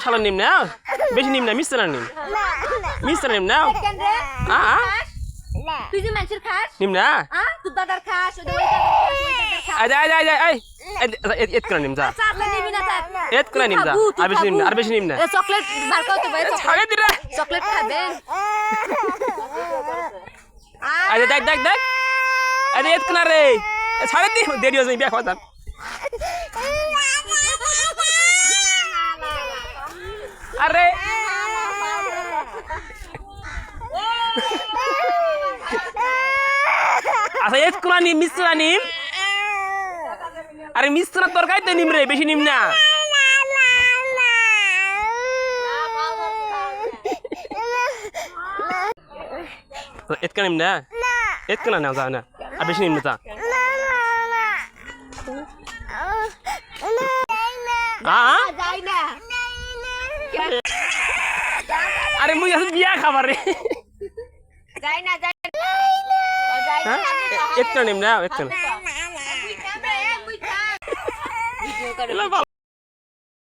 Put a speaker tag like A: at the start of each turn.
A: শালা নিম না বেশি নিম না মিস্টার নিম মিস্টার নিম না
B: তুই যে মানুষের খাস
A: নিম না
B: তুই দাদার খাস ওই দাদার খাস
A: আয় আয় আয় আয় এত করে নিম যা
B: চাপলে নিবি না চাপ
A: এত করে নিম যা আর বেশি নিম না
B: চকলেট বার করতে ভাই
A: ছাড়ে দি রে
B: চকলেট খাবে
A: আয় দেখ দেখ দেখ আরে এত করে রে ছাড়ে দি দেরি হয়ে যাবে কথা আরে আচ্ছা এত কোনা নিম মিস্ত্রা নিম আরে মিস্ত্রা তরকারিতে নিম রে বেশি নিম না এত কোনা নিম না এত কোনা না যা না আর বেশি নিম না যা
B: যাই না
A: আরে মুই আজ বিয়া খাবার রে
B: যাই না
A: এত কোনা নিম না এত কোনা
B: মুই খাবে মুই খা